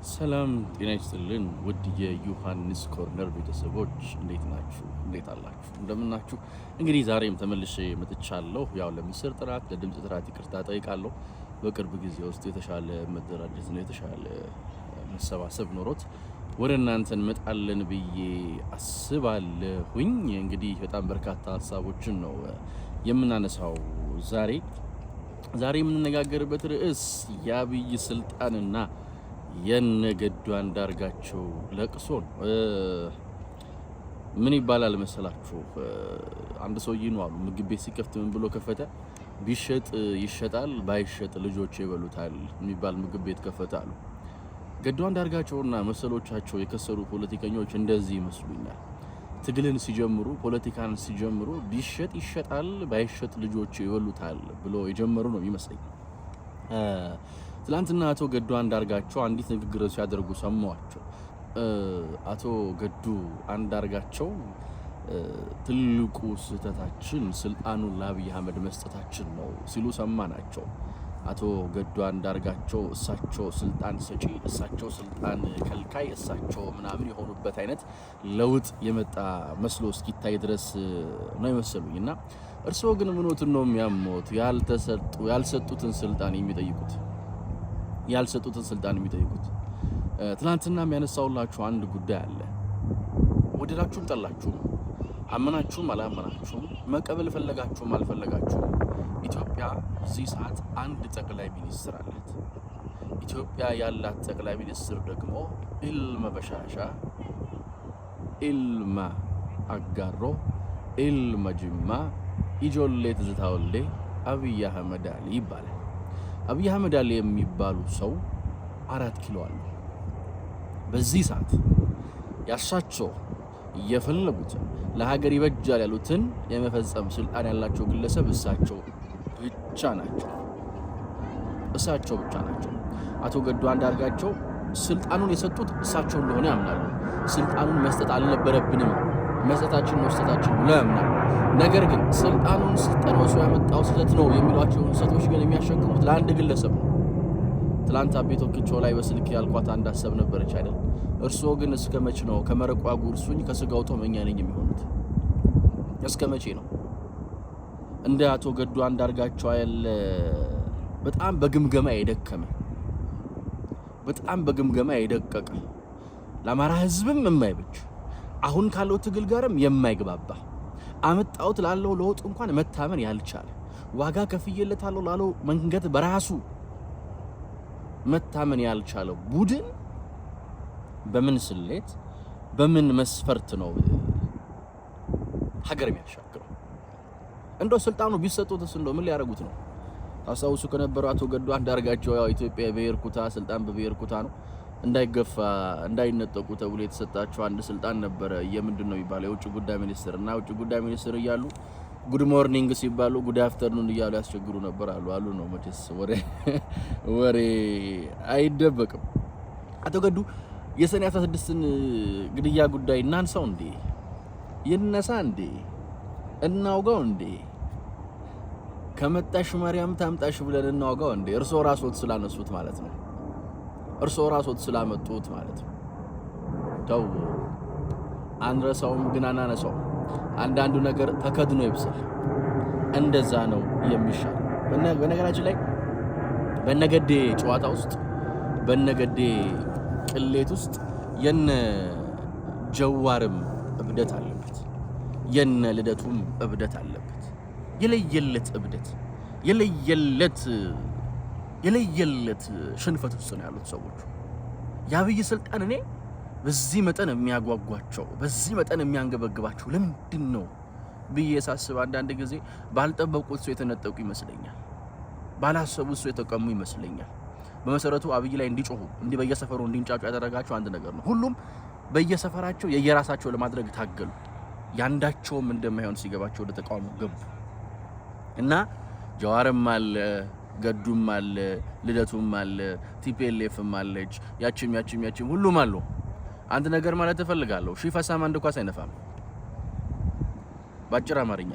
ሰላም ጤና ይስጥልን ውድ የዮሐንስ ኮርነር ቤተሰቦች እንዴት ናችሁ? እንዴት አላችሁ? እንደምናችሁ? እንግዲህ ዛሬም ተመልሼ መጥቻለሁ። ያው ለምስር ጥራት ለድምጽ ጥራት ይቅርታ ጠይቃለሁ። በቅርብ ጊዜ ውስጥ የተሻለ መደራጀት ነው የተሻለ መሰባሰብ ኖሮት ወደ እናንተ እንመጣለን ብዬ አስባለሁኝ። እንግዲህ በጣም በርካታ ሀሳቦችን ነው የምናነሳው ዛሬ የምንነጋገርበት ርዕስ የአብይ ስልጣንና የነገዱ አንዳርጋቸው ለቅሶ ነው። ምን ይባላል መሰላችሁ? አንድ ሰው ይኗሉ ምግብ ቤት ሲከፍት ምን ብሎ ከፈተ? ቢሸጥ ይሸጣል ባይሸጥ ልጆች ይበሉታል የሚባል ምግብ ቤት ከፈታሉ። ገዱ አንዳርጋቸውና መሰሎቻቸው የከሰሩ ፖለቲከኞች እንደዚህ ይመስሉኛል። ትግልን ሲጀምሩ ፖለቲካን ሲጀምሩ ቢሸጥ ይሸጣል ባይሸጥ ልጆች ይበሉታል ብሎ የጀመሩ ነው የሚመስለኝ። ትላንትና አቶ ገዱ አንዳርጋቸው አንዲት ንግግር ሲያደርጉ ሰማዋቸው። አቶ ገዱ አንዳርጋቸው ትልቁ ስህተታችን ስልጣኑን ለአብይ አህመድ መስጠታችን ነው ሲሉ ሰማናቸው። አቶ ገዱ አንዳርጋቸው እሳቸው ስልጣን ሰጪ፣ እሳቸው ስልጣን ከልካይ፣ እሳቸው ምናምን የሆኑበት አይነት ለውጥ የመጣ መስሎ እስኪታይ ድረስ ነው የመሰሉኝ። እና እርስዎ ግን ምኖትን ነው የሚያሞት? ያልሰጡትን ስልጣን የሚጠይቁት ትናንትና የሚያነሳውላችሁ አንድ ጉዳይ አለ። ወደዳችሁም ጠላችሁም አመናችሁም አላመናችሁም መቀበል ፈለጋችሁም አልፈለጋችሁም ኢትዮጵያ እዚህ ሰዓት አንድ ጠቅላይ ሚኒስትር አላት። ኢትዮጵያ ያላት ጠቅላይ ሚኒስትር ደግሞ ኢልመ በሻሻ፣ ኢልመ አጋሮ፣ ኢልመ ጅማ፣ ኢጆሌ ትዝታውሌ አብይ አህመድ አሊ ይባላል። አብይ አህመድ አሊ የሚባሉ ሰው 4 ኪሎ አሉ። በዚህ ሰዓት ያሻቸው የፈለጉት ለሀገር ይበጃል ያሉትን የመፈጸም ስልጣን ያላቸው ግለሰብ እሳቸው ብቻ ናቸው። አቶ ገዱ አንዳርጋቸው ስልጣኑን የሰጡት እሳቸው እንደሆነ ያምናሉ። ስልጣኑን መስጠት አልነበረብንም መስጠታችን ነው ስህተታችን ብለው ያምናሉ። ነገር ግን ስልጣኑን ስልጣኑ ሰው ያመጣው ስህተት ነው የሚሏቸው ስህተቶች ግን የሚያሸክሙት ለአንድ ግለሰብ ነው። ትላንት አቤቶ ኪቾ ላይ በስልክ ያልኳት አንድ ሀሳብ ነበረች አይደል? እርስዎ ግን እስከ መቼ ነው ከመረቋ ጉርሱኝ ከስጋው ጦመኛ ነኝ የሚሆኑት? እስከ መቼ ነው እንደ አቶ ገዱ አንዳርጋቸው ያለ በጣም በግምገማ የደቀቀ ለአማራ ሕዝብም የማይበጅ አሁን ካለው ትግል ጋርም የማይግባባ አመጣውት ላለው ለውጥ እንኳን መታመን ያልቻለ ዋጋ ከፍየለታለው ላለው መንገድ በራሱ መታመን ያልቻለው ቡድን በምን ስሌት በምን መስፈርት ነው ሀገር የሚያሻግረው? እንደው ስልጣኑ ቢሰጡትስ እንደው ምን ሊያደርጉት ነው? ታሳውሱ ከነበረው አቶ ገዱ አንዳርጋቸው ያው ኢትዮጵያ ብሔር ኩታ ስልጣን በብሔር ኩታ ነው እንዳይገፋ እንዳይነጠቁ ተብሎ የተሰጣቸው አንድ ስልጣን ነበረ። የምንድን ነው የሚባለው? የውጭ ጉዳይ ሚኒስትር እና ውጭ ጉዳይ ሚኒስትር እያሉ ጉድ ሞርኒንግ ሲባሉ ጉድ አፍተርኑን እያሉ ያስቸግሩ ነበር አሉ ነው መቼስ ወሬ አይደበቅም። አቶ ገዱ የሰኔ 16ን ግድያ ጉዳይ እናንሳው እንዴ? ይነሳ እንዴ? እናውጋው እንዴ? ከመጣሽ ማርያም ታምጣሽ ብለን እናውጋው እንዴ? እርስዎ ራስዎት ስላነሱት ማለት ነው። እርስዎ ራስዎት ስላመጡት ማለት ነው። ተው አንረሳውም ግን አናነሳው። አንዳንዱ ነገር ተከድኖ ይብሳል። እንደዛ ነው የሚሻል። በነገራችን ላይ በነገዴ ጨዋታ ውስጥ በነገዴ ቅሌት ውስጥ የነ ጀዋርም እብደት አለበት፣ የነ ልደቱም እብደት አለበት። የለየለት እብደት የለየለት ሽንፈት ውስጥ ነው ያሉት ሰዎች። የአብይ ስልጣን እኔ በዚህ መጠን የሚያጓጓቸው በዚህ መጠን የሚያንገበግባቸው ለምንድን ነው ብዬ ሳስብ አንዳንድ ጊዜ ባልጠበቁት ሰው የተነጠቁ ይመስለኛል፣ ባላሰቡት ሰው የተቀሙ ይመስለኛል። በመሰረቱ አብይ ላይ እንዲጮሁ እንዲህ በየሰፈሩ እንዲንጫጩ ያደረጋቸው አንድ ነገር ነው። ሁሉም በየሰፈራቸው የየራሳቸው ለማድረግ ታገሉ። ያንዳቸውም እንደማይሆን ሲገባቸው ወደ ተቃውሞ ገቡ እና ጀዋርም አለ፣ ገዱም አለ፣ ልደቱም አለ፣ ቲፒኤልኤፍም አለች፣ ያቺም ሁሉም አሉ። አንድ ነገር ማለት እፈልጋለሁ። ሺፈሳም አንድ ኳስ አይነፋም። ባጭር አማርኛ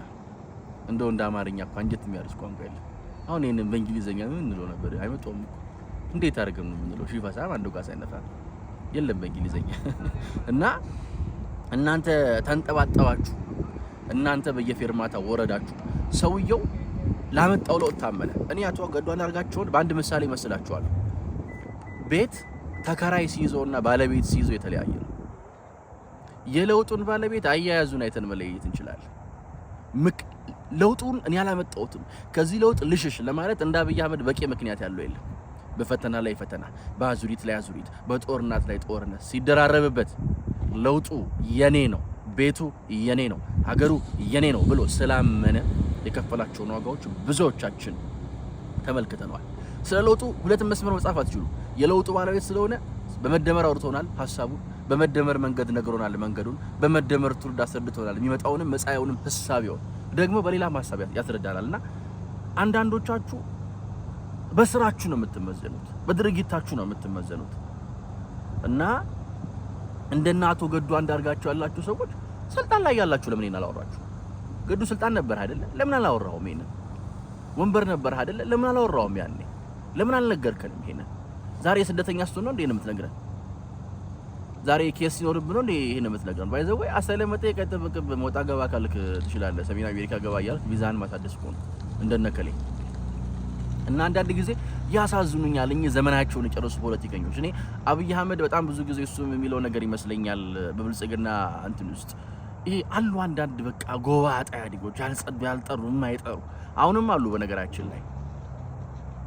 እንደው እንደ አማርኛ አንጀት የሚያርስ ቋንቋ የለም። አሁን ይሄንን በእንግሊዘኛ ምን እንለው ነበር? አይመጣውም። እንዴት አድርገን ነው የምንለው? ሺፈሳም አንዱ ጋር ሳይነፋ የለም በእንግሊዘኛ እና እናንተ ተንጠባጠባችሁ፣ እናንተ በየፌርማታ ወረዳችሁ። ሰውየው ላመጣው ለውጥ ታመነ። እኔ አቶ ገዱ አንዳርጋቸውን በአንድ ምሳሌ መስላችኋለሁ። ቤት ተከራይ ሲይዘውና ባለቤት ሲይዘው የተለያየ ነው። የለውጡን ባለቤት አያያዙን አይተን መለየት እንችላለን። ለውጡን እኔ አላመጣሁትም ከዚህ ለውጥ ልሽሽ ለማለት እንደ አብይ አህመድ በቂ ምክንያት ያለው የለም። በፈተና ላይ ፈተና፣ በአዙሪት ላይ አዙሪት፣ በጦርነት ላይ ጦርነት ሲደራረብበት ለውጡ የኔ ነው፣ ቤቱ የኔ ነው፣ ሀገሩ የኔ ነው ብሎ ስላመነ የከፈላቸውን ዋጋዎች ብዙዎቻችን ተመልክተናል። ስለ ለውጡ ሁለት መስመር መጻፍ አትችሉ። የለውጡ ባለቤት ስለሆነ በመደመር አውርቶናል ሐሳቡን፣ በመደመር መንገድ ነግሮናል መንገዱን፣ በመደመር ትውልድ አስረድቶናል የሚመጣውንም መጻኤውንም ሐሳቢውን ደግሞ በሌላ ሐሳብ ያስረዳናልና አንዳንዶቻችሁ በስራችሁ ነው የምትመዘኑት፣ በድርጊታችሁ ነው የምትመዘኑት እና እንደና አቶ ገዱ አንዳርጋቸው ያላችሁ ሰዎች ስልጣን ላይ ያላችሁ ለምን አላወራችሁ? ገዱ ስልጣን ነበር አይደለ? ለምን አላወራውም? ይሄን ወንበር ነበር አይደለ? ለምን አላወራውም? ያኔ ለምን አልነገርከንም? ይሄን ዛሬ ስደተኛ ስትሆን ነው እንዴ የምትነግረን? ዛሬ ኬስ ሲኖርብህ ነው እንዴ ይሄን የምትነግረን? ባይዘው አሳይለም መጠየቅ አይጠበቅብህም። ወጣ ገባ ካልክ ትችላለህ። ሰሜን አሜሪካ ገባ እያልክ ቪዛን ማሳደስ እኮ ነው እንደነከሌ። እና አንዳንድ ጊዜ ያሳዝኑኛል እኚህ ዘመናቸውን የጨረሱ ፖለቲከኞች። እኔ አብይ አህመድ በጣም ብዙ ጊዜ እሱ የሚለው ነገር ይመስለኛል በብልጽግና እንትን ውስጥ ይሄ አሉ አንዳንድ በቃ ጎባጣ ያዲጎች ያልጸዱ ያልጠሩ የማይጠሩ አሁንም አሉ። በነገራችን ላይ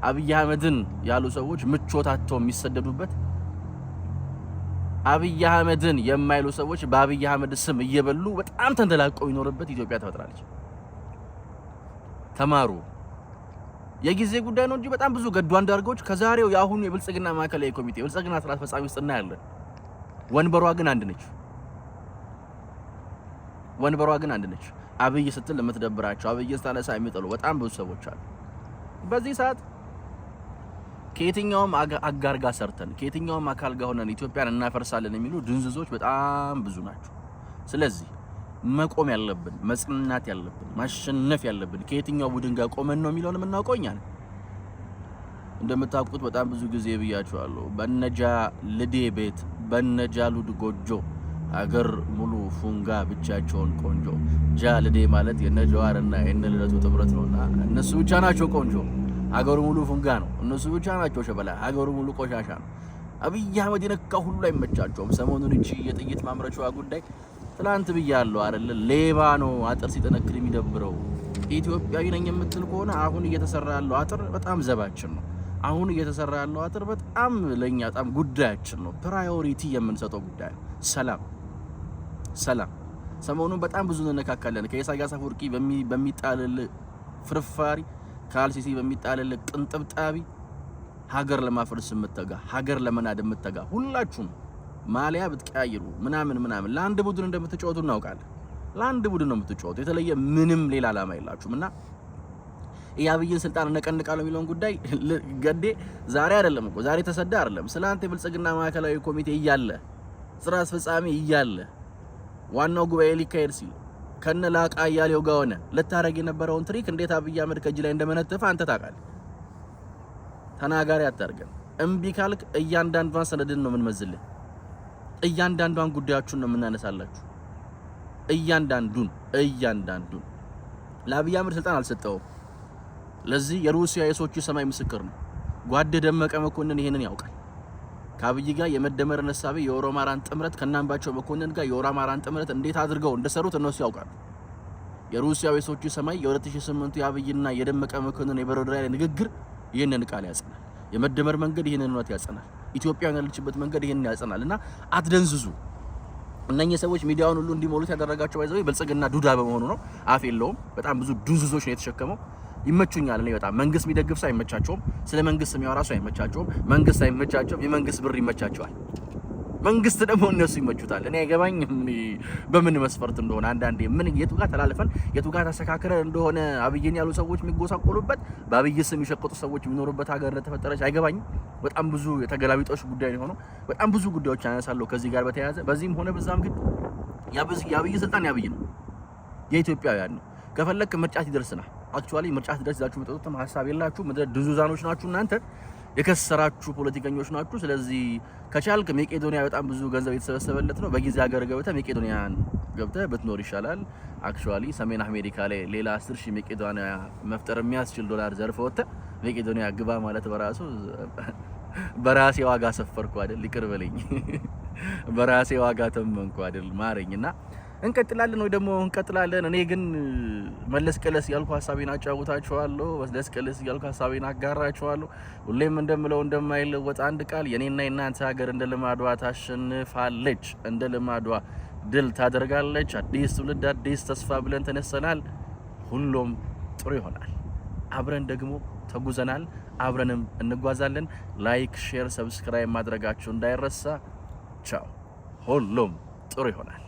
አብይ አህመድን ያሉ ሰዎች ምቾታቸው የሚሰደዱበት፣ አብይ አህመድን የማይሉ ሰዎች በአብይ አህመድ ስም እየበሉ በጣም ተንደላቀው ይኖርበት ኢትዮጵያ ተፈጥራለች። ተማሩ። የጊዜ ጉዳይ ነው እንጂ በጣም ብዙ ገዱ አንዳርጋዎች ከዛሬው ያሁኑ የብልጽግና ማዕከላዊ ኮሚቴ የብልጽግና ስራ አስፈጻሚ ውስጥ እናያለን። ወንበሯ ግን አንድ ነች። ወንበሯ ግን አንድ ነች። አብይ ስትል ለምትደብራቸው አብይን ስታነሳ የሚጠሉ በጣም ብዙ ሰዎች አሉ። በዚህ ሰዓት ከየትኛውም አጋር ጋር ሰርተን ከየትኛውም አካል ጋር ሆነን ኢትዮጵያን እናፈርሳለን የሚሉ ድንዝዞች በጣም ብዙ ናቸው። ስለዚህ መቆም ያለብን መጽናት ያለብን ማሸነፍ ያለብን ከየትኛው ቡድን ጋር ቆመን ነው የሚለውን የምናውቀው እኛ ነን። እንደምታውቁት በጣም ብዙ ጊዜ ብያችኋለሁ። በነጃ ልዴ ቤት በነጃ ሉድ ጎጆ አገር ሙሉ ፉንጋ ብቻቸውን ቆንጆ። ጃ ልዴ ማለት የነጃዋርና የነልደቱ ጥምረት ነውና እነሱ ብቻ ናቸው ቆንጆ። አገሩ ሙሉ ፉንጋ ነው። እነሱ ብቻ ናቸው ሸበላ። አገሩ ሙሉ ቆሻሻ ነው። አብይ አህመድ የነካ ሁሉ አይመቻቸውም። ሰሞኑን እቺ የጥይት ማምረቻዋ ጉዳይ ትላንት ብያለሁ አይደል? ሌባ ነው አጥር ሲጠነክር የሚደብረው። ኢትዮጵያዊ ነኝ የምትል ከሆነ አሁን እየተሰራ ያለው አጥር በጣም ዘባችን ነው። አሁን እየተሰራ ያለው አጥር በጣም ለኛ በጣም ጉዳያችን ነው። ፕራዮሪቲ የምንሰጠው ጉዳይ ነው። ሰላም። ሰሞኑን በጣም ብዙ እንነካካለን። ከኢሳያስ አፈወርቂ በሚጣልል ፍርፋሪ ከአልሲሲ በሚጣልል ቅንጥብጣቢ ሀገር ለማፍረስ የምትተጋ ሀገር ለመናድ የምትተጋ ሁላችሁም ማሊያ ብትቀያይሩ ምናምን ለአንድ ቡድን እንደምትጫወቱ እናውቃለን። ለአንድ ቡድን ነው የምትጫወቱ። የተለየ ምንም ሌላ ዓላማ የላችሁምና የአብይን ስልጣን እነቀንቃለሁ የሚለውን ጉዳይ ገዴ ዛሬ አይደለም እኮ ዛሬ ተሰዳ አይደለም። ስላንተ የብልጽግና ማዕከላዊ ኮሚቴ እያለ ስራ አስፈጻሚ እያለ ዋናው ጉባኤ ሊካሄድ ሲል ከነ ላቃ እያሌው ጋር ሆነ ልታረግ የነበረውን ትሪክ እንዴት አብይ አህመድ ከእጅ ላይ እንደመነተፈ አንተ ታውቃለህ። ተናጋሪ አታርገን። እምቢ ካልክ እያንዳንዷን ሰነድን ነው የምንመዝልህ። እያንዳንዷን ጉዳያችሁን ነው የምናነሳላችሁ። እያንዳንዱን ለአብይ አህመድ ስልጣን አልሰጠውም። ለዚህ የሩሲያ የሶቹ ሰማይ ምስክር ነው። ጓድ ደመቀ መኮንን ይሄንን ያውቃል። ከአብይ ጋር የመደመርን ሐሳብ የኦሮማራን ጥምረት ከናምባቸው መኮንን ጋር የኦሮማራን ጥምረት እንዴት አድርገው እንደሰሩት እነሱ ያውቃሉ። የሩሲያው የሶቹ ሰማይ የ2008 የአብይና የደመቀ መኮንን የበረዶ ላይ ንግግር ይሄንን ቃል ያጸናል። የመደመር መንገድ ይሄንን እውነት ያጸናል። ኢትዮጵያን ያለችበት መንገድ ይሄንን ያጸናልና አትደንዝዙ። እነኚህ ሰዎች ሚዲያውን ሁሉ እንዲሞሉት ያደረጋቸው ባይዘው ብልጽግና ዱዳ በመሆኑ ነው። አፍ የለውም። በጣም ብዙ ድንዝዞች ነው የተሸከመው። ይመቹኛል። እኔ በጣም መንግስት የሚደግፍ ሰው አይመቻቸውም። ስለ መንግስት የሚያወራ ሰው አይመቻቸውም። መንግስት አይመቻቸውም። የመንግስት ብር ይመቻቸዋል። መንግስት ደግሞ እነሱ ይመቹታል። እኔ አይገባኝም በምን መስፈርት እንደሆነ አንዳንዴ ምን የቱ ጋር ተላልፈን የቱ ጋር ተሰካክረን እንደሆነ አብይን ያሉ ሰዎች የሚጎሳቆሉበት በአብይ ስም የሚሸቀጡ ሰዎች የሚኖሩበት ሀገር እንደተፈጠረች አይገባኝም። በጣም ብዙ የተገላቢጦሽ ጉዳይ ነው። በጣም ብዙ ጉዳዮች ያነሳለሁ ከዚህ ጋር በተያያዘ። በዚህም ሆነ በዛም ግን የአብይ ስልጣን ያብይ ነው፣ የኢትዮጵያውያን ነው። ከፈለክ ምርጫት ይደርስና አክቹአሊ ምርጫት ይደርስ ይዛችሁ መጥቶትም ሐሳብ የላችሁ ምድረ ድዙዛኖች ናችሁ እናንተ። የከሰራችሁ ፖለቲከኞች ናችሁ። ስለዚህ ከቻልክ መቄዶንያ በጣም ብዙ ገንዘብ የተሰበሰበለት ነው። በጊዜ ሀገር ገብተህ መቄዶንያን ገብተህ ብትኖር ይሻላል። አክቹአሊ ሰሜን አሜሪካ ላይ ሌላ 10,000 መቄዶንያ መፍጠር የሚያስችል ዶላር ዘርፈህ ወጥተህ መቄዶንያ ግባ ማለት በራሱ በራሴ ዋጋ ሰፈርኩ አይደል? ይቅር በለኝ። በራሴ ዋጋ ተመንኩ አይደል? ማረኝና እንቀጥላለን ወይ ደግሞ እንቀጥላለን። እኔ ግን መለስ ቀለስ ያልኩ ሐሳቤን አጫውታችኋለሁ። መለስ ቀለስ ያልኩ ሐሳቤን አጋራችኋለሁ። ሁሌም እንደምለው እንደማይለወጥ አንድ ቃል የኔና የናንተ ሀገር እንደ ልማዷ ታሸንፋለች፣ እንደ ልማዷ ድል ታደርጋለች። አዲስ ትውልድ አዲስ ተስፋ ብለን ተነስተናል። ሁሉም ጥሩ ይሆናል። አብረን ደግሞ ተጉዘናል፣ አብረንም እንጓዛለን። ላይክ፣ ሼር፣ ሰብስክራይብ ማድረጋችሁ እንዳይረሳ። ቻው። ሁሉም ጥሩ ይሆናል።